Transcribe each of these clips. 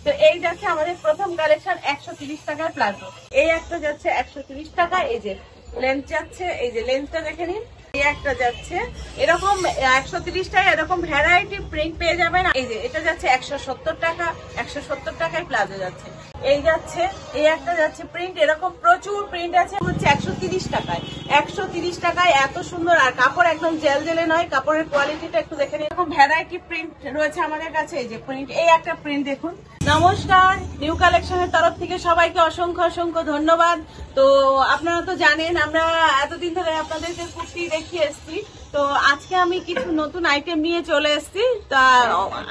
তো এই যাচ্ছে আমাদের প্রথম কালেকশন 130 টাকার প্লাজো। এই একটা যাচ্ছে 130 টাকা। এই যে লেন্থ যাচ্ছে, এই যে লেন্থটা দেখে নিন। এই একটা যাচ্ছে এরকম 130 টাকা, এরকম ভ্যারাইটি প্রিন্ট পেয়ে যাবেন। এই যে এটা যাচ্ছে 170 টাকা, 170 টাকায় প্লাজো যাচ্ছে। এই যাচ্ছে, এই একটা যাচ্ছে প্রিন্ট, এরকম প্রচুর প্রিন্ট আছে, হচ্ছে 130 টাকায়। 130 টাকায় এত সুন্দর, আর কাপড় একদম জেল জেলে নয়, কাপড়ের কোয়ালিটিটা একটু দেখে নিন। এরকম ভ্যারাইটি প্রিন্ট রয়েছে আমাদের কাছে। এই যে প্রিন্ট, এই একটা প্রিন্ট দেখুন। নমস্কার, নিউ কালেকশনের তরফ থেকে সবাইকে অসংখ্য অসংখ্য ধন্যবাদ। তো আপনারা তো জানেন আমরা এতদিন ধরে আপনাদেরকে কুর্তি দেখিয়ে এসছি। তো আজকে আমি কিছু নতুন আইটেম নিয়ে চলে এসেছি। তা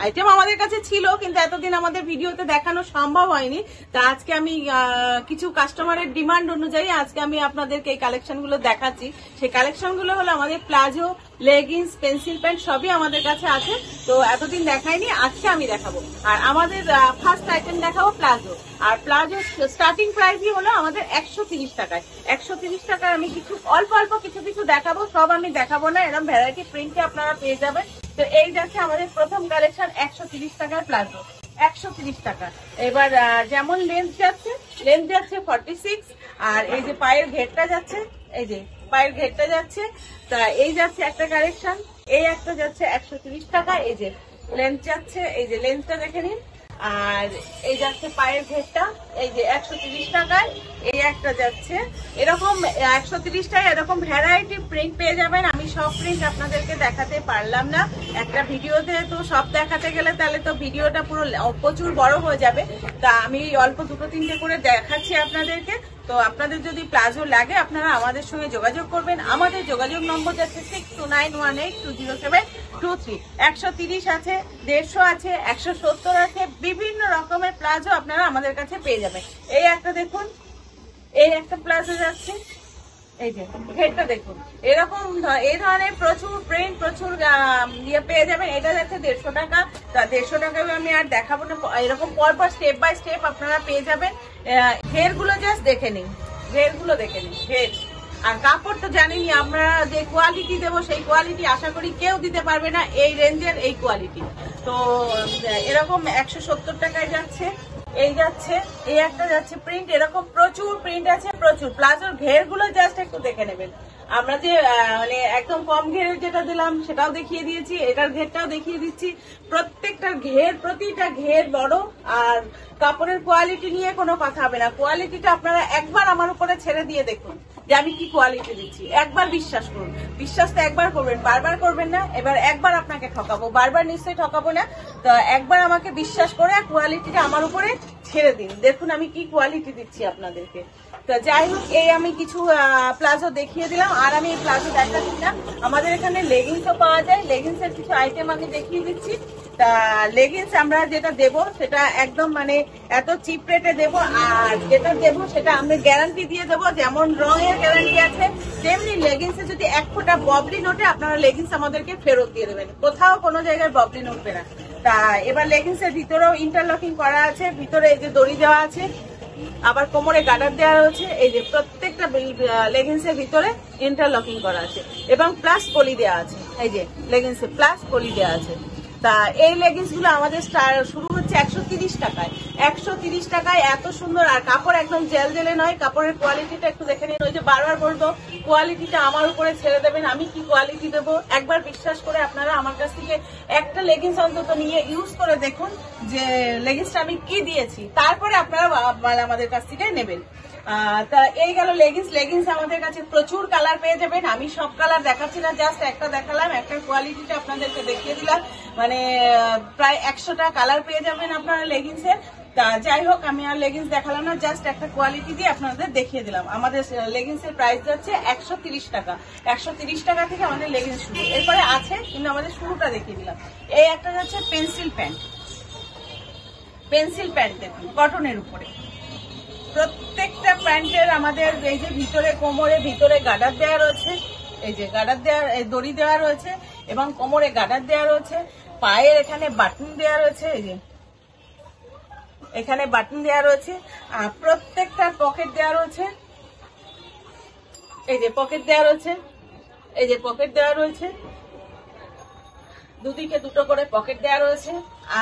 আইটেম আমাদের কাছে ছিল, কিন্তু এতদিন আমাদের ভিডিওতে দেখানো সম্ভব হয়নি। তা আজকে আমি কিছু কাস্টমারের ডিমান্ড অনুযায়ী আজকে আমি আপনাদেরকে এই কালেকশনগুলো দেখাচ্ছি। সেই কালেকশনগুলো হলো আমাদের প্লাজো, লেগিংস, পেন্সিল প্যান্ট সবই আমাদের কাছে আছে। তো এতদিন দেখাইনি, আজকে আমি দেখাবো। আর আমাদের ফার্স্ট আইটেম দেখাবো প্লাজো। আর প্লাজো স্টার্টিং প্রাইসই হলো আমাদের 130 টাকায়। 130 টাকায় আমি কিছু অল্প অল্প কিছু কিছু দেখাবো, সব আমি দেখাবো না। এরকম ভ্যারাইটি প্রিন্টে আপনারা পেয়ে যাবেন। তো এই যাচ্ছে আমাদের প্রথম কালেকশন 130 টাকার প্লাজো। 130 টাকা। এবার যেমন লেন্থ যাচ্ছে 46। আর এই যে পায়ের ঘেরটা যাচ্ছে, এই যে পায়ের ঘেরটা যাচ্ছে। তা এই যাচ্ছে একটা কালেকশন। এই একটা যাচ্ছে 130 টাকা। এই যে লেন্থ যাচ্ছে, এই যে লেন্থটা দেখে নিন। আর এই যাচ্ছে পায়ের ঘেরটা, এই যে 130 টাকায়। এই একটা যাচ্ছে এরকম 130 টাকায়, এরকম ভ্যারাইটি প্রিন্ট পেয়ে যাবেন। আমি সব প্রিন্ট আপনাদেরকে দেখাতে পারলাম না একটা ভিডিওতে, তো সব দেখাতে গেলে তাহলে তো ভিডিওটা পুরো প্রচুর বড় হয়ে যাবে। তা আমি অল্প দুটো তিনটে করে দেখাচ্ছি আপনাদেরকে। তো আপনাদের যদি প্লাজো লাগে আপনারা আমাদের সঙ্গে যোগাযোগ করবেন। আমাদের যোগাযোগ নম্বর যাচ্ছে 6291820723। 130 আছে, 150 আছে, 170 আছে, বিভিন্ন রকমের প্লাজো আপনারা আমাদের কাছে পেয়ে যাবেন। এই একটা দেখুন, এই একটা প্লাজো যাচ্ছে, এই যে ঘেরটা দেখুন। এরকম এই ধরনের প্রচুর প্রিন্ট, প্রচুর ইয়ে পেয়ে যাবেন। এটা যাচ্ছে 150 টাকা। তা 150 টাকায় আমি আর দেখাবো না, এরকম পরপর স্টেপ বাই স্টেপ আপনারা পেয়ে যাবেন। ঘেরগুলো জাস্ট দেখে নিন, ঘেরগুলো দেখে নিন, ঘের। আর কাপড় তো জানেনই, আমরা যে কোয়ালিটি দেবো সেই কোয়ালিটি আশা করি কেউ দিতে পারবে না, এই রেঞ্জের এই কোয়ালিটি। তো এরকম 170 টাকায় যাচ্ছে। এই যাচ্ছে, এই একটা যাচ্ছে প্রিন্ট, এরকম প্রচুর প্রিন্ট আছে, প্রচুর। প্লাজোর ঘেরগুলো জাস্ট একটু দেখে নেবেন। আমরা যে মানে একদম কম ঘেরের যেটা দিলাম সেটাও দেখিয়ে দিয়েছি, এটার ঘেরটাও দেখিয়ে দিচ্ছি। প্রত্যেকটার ঘের, প্রতিটা ঘের বড়। আর কাপড়ের কোয়ালিটি নিয়ে কোনো কথা হবে না। কোয়ালিটিটা আপনারা একবার আমার উপরে ছেড়ে দিয়ে দেখুন যে আমি কি কোয়ালিটি দিচ্ছি। একবার বিশ্বাস করুন, বিশ্বাস তো একবার করবেন, বারবার করবেন না। এবার একবার আপনাকে ঠকাবো, বারবার নিশ্চয়ই ঠকাবো না। তো একবার আমাকে বিশ্বাস করে কোয়ালিটিটা আমার উপরে ছেড়ে দিন, দেখুন আমি কি কোয়ালিটি দিচ্ছি আপনাদেরকে। তো যাই হোক, এই আমি কিছু প্লাজো দেখিয়ে দিলাম। আর আমি এই প্লাজো দেখাচ্ছি না, আমাদের এখানে লেগিংসও পাওয়া যায়। লেগিংসের কিছু আইটেম আমি দেখিয়ে দিচ্ছি। তা লেগিংস আমরা যেটা দেবো সেটা একদম মানে এত চিপ রেটে দেবো। আর যেটা দেবো সেটা আমি গ্যারান্টি দিয়ে দেবো, যেমন রঙের গ্যারান্টি আছে তেমনি লেগিংসে যদি 1 ফোঁটা ববলিন ওঠে আপনারা লেগিংস আমাদেরকে ফেরত দিয়ে দেবেন। কোথাও কোনো জায়গায় ববলিন উঠবে না। তা এবার লেগিংসের ভিতরেও ইন্টারলকিং করা আছে, ভিতরে এই যে দড়ি দেওয়া আছে, আবার কোমরে গার্ডার দেওয়া রয়েছে। এই যে প্রত্যেকটা লেগিংসের ভিতরে ইন্টারলকিং করা আছে এবং প্লাস পলি দেওয়া আছে। এই যে লেগিংসে প্লাস পলি দেওয়া আছে। তা এই লেগিংস গুলো আমাদের শুরু হচ্ছে 130 টাকায়। 130 টাকায় এত সুন্দর, আর কাপড় একদম জেল জেলে নয়, কাপড়ের কোয়ালিটিটা একটু দেখে নিন। ওই যে বারবার বলবো কোয়ালিটিটা আমার উপরে ছেড়ে দেবেন, আমি কি কোয়ালিটি দেবো একবার বিশ্বাস করে আপনারা আমার কাছ থেকে একটা লেগিংস অন্তত নিয়ে ইউজ করে দেখুন যে লেগিংসটা আমি কি দিয়েছি, তারপরে আপনারা আমাদের কাছ থেকে নেবেন। তা এই গেল লেগিংস। লেগিংস আমাদের কাছে প্রচুর কালার পেয়ে যাবেন। আমি সব কালার দেখাচ্ছি না, জাস্ট একটা দেখালাম, একটা কোয়ালিটিটা আপনাদেরকে দেখিয়ে দিলাম। মানে প্রায় 100টা কালার পেয়ে যাবেন আপনারা লেগিংসের। তা যাই হোক, আমি আর লেগিংস দেখালাম না, জাস্ট একটা কোয়ালিটি দিয়ে আপনাদের দেখিয়ে দিলাম। আমাদের লেগিংসের প্রাইস যাচ্ছে 130 টাকা। 130 টাকা থেকে আমাদের লেগিংস শুরু। এরপরে আছে, কিন্তু আমাদের শুরুটা দেখিয়ে দিলাম। এই একটা যাচ্ছে পেন্সিল প্যান্ট। পেন্সিল প্যান্ট দেখুন, কটনের উপরে। প্রত্যেকটা প্যান্টের আমাদের এই যে ভিতরে কোমরে ভিতরে গার্ডার দেওয়া রয়েছে, এই যে গার্ডার দেওয়া, দড়ি দেওয়া রয়েছে এবং কোমরে গার্ডার দেওয়া রয়েছে। পায়ের এখানে বাটন দেওয়া রয়েছে, এই যে এখানে বাটন দেওয়া রয়েছে। আর প্রত্যেকটা পকেট দেওয়া রয়েছে, এই যে পকেট দেওয়া রয়েছে, এই যে পকেট দেওয়া রয়েছে। দুদিকে দুটো করে পকেট দেওয়া রয়েছে,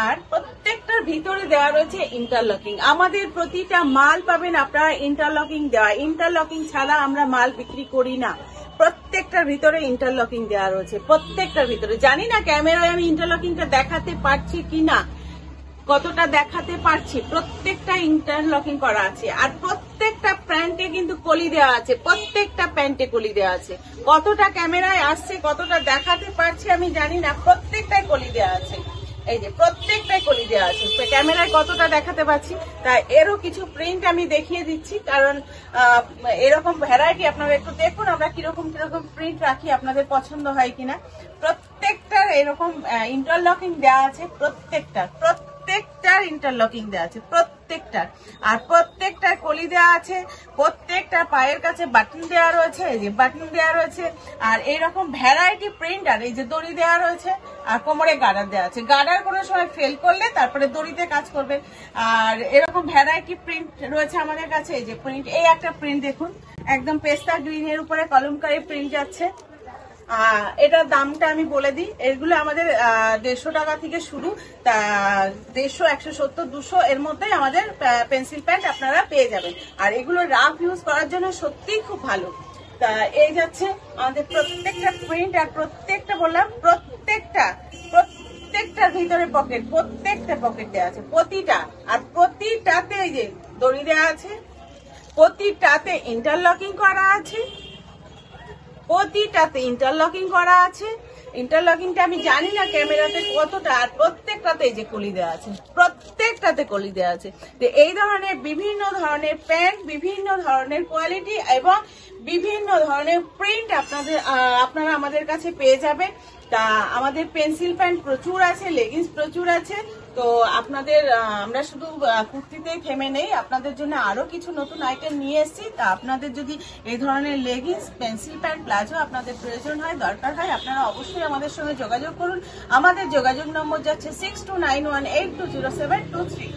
আর প্রত্যেকটার ভিতরে দেওয়া রয়েছে ইন্টারলকিং। আমাদের প্রতিটা মাল পাবেন আপনারা ইন্টারলকিং দেওয়া, ইন্টারলকিং ছাড়া আমরা মাল বিক্রি করি না। প্রত্যেকটার ভিতরে ইন্টারলকিং দেওয়া রয়েছে, প্রত্যেকটার ভিতরে। জানি না ক্যামেরায় আমি ইন্টারলকিংটা দেখাতে পারছি কিনা, কতটা দেখাতে পারছি। প্রত্যেকটা ইন্টারলকিং করা আছে, আর প্রত্যেকটা প্যান্টে কিন্তু কলি দেওয়া আছে, প্রত্যেকটা প্যান্টে কলি দেওয়া আছে। কতটা ক্যামেরায় আসছে, কতটা দেখাতে পারছি আমি জানি না, প্রত্যেকটাই কলি দেওয়া আছে। এই যে প্রত্যেকটাই কলি দেওয়া আছে, ক্যামেরায় কতটা দেখাতে পাচ্ছি। তাই এরও কিছু প্রিন্ট আমি দেখিয়ে দিচ্ছি, কারণ এরকম ভ্যারাইটি আপনারা একটু দেখুন আমরা কিরকম কিরকম প্রিন্ট রাখি, আপনাদের পছন্দ হয় কিনা। প্রত্যেকটার এরকম ইন্টারলকিং দেওয়া আছে, প্রত্যেকটার ইন্টারলকিং দেওয়া আছে, প্রত্যেকটার। আর প্রত্যেকটার কলি দেওয়া আছে, প্রত্যেকটা পায়ের কাছে বাটন দেওয়া রয়েছে, এই যে বাটন দেওয়া রয়েছে। আর এইরকম ভ্যারাইটি প্রিন্ট, আর এই যে দড়ি দেওয়া রয়েছে, আর কোমরে গার্ডার দেওয়া আছে। গার্ডার কোনো সময় ফেল করলে তারপরে দড়িতে কাজ করবে। আর এরকম ভ্যারাইটি প্রিন্ট রয়েছে আমাদের কাছে। এই যে প্রিন্ট, এই একটা প্রিন্ট দেখুন, একদম পেস্তা গ্রিনের উপরে কলমকারি প্রিন্ট যাচ্ছে। এটার দামটা আমি বলে দিই, এগুলো আমাদের 150 টাকা থেকে শুরু, 150, 170, 200 এর মধ্যে আমাদের পেন্সিল প্যান্ট আপনারা পেয়ে যাবেন। আর এগুলো রাফ ইউজ করার জন্য সত্যিই খুব ভালো। তা এই যাচ্ছে আমাদের প্রত্যেকটা প্রিন্ট, আর প্রত্যেকটা বললাম প্রত্যেকটার ভিতরে পকেট, প্রত্যেকটা পকেট দেওয়া আছে প্রতিটা। আর প্রতিটাতে এই যে দড়ি দেওয়া আছে, প্রতিটাতে ইন্টারলকিং করা আছে, প্রতিটাতে ইন্টারলকিং করা আছে। ইন্টারলকিংটা আমি জানি না ক্যামেরাতে কতটা, আর প্রত্যেকটাতে এই যে কলি দেওয়া আছে, প্রত্যেকটাতে কলি দেওয়া আছে। তো এই ধরনের বিভিন্ন ধরনের প্যান্ট, বিভিন্ন ধরনের কোয়ালিটি এবং বিভিন্ন ধরনের প্রিন্ট আপনারা আমাদের কাছে পেয়ে যাবেন। তা আমাদের পেন্সিল প্যান্ট প্রচুর আছে, লেগিংস প্রচুর আছে। তো আপনাদের আমরা শুধু কুর্তিতেই থেমে নেই, আপনাদের জন্য আরো কিছু নতুন আইটেম নিয়ে এসেছি। তা আপনাদের যদি এই ধরনের লেগিংস, পেন্সিল প্যান্ট, প্লাজো আপনাদের প্রয়োজন হয়, দরকার হয়, আপনারা অবশ্যই আমাদের সঙ্গে যোগাযোগ করুন। আমাদের যোগাযোগ নম্বর যাচ্ছে 6291820723।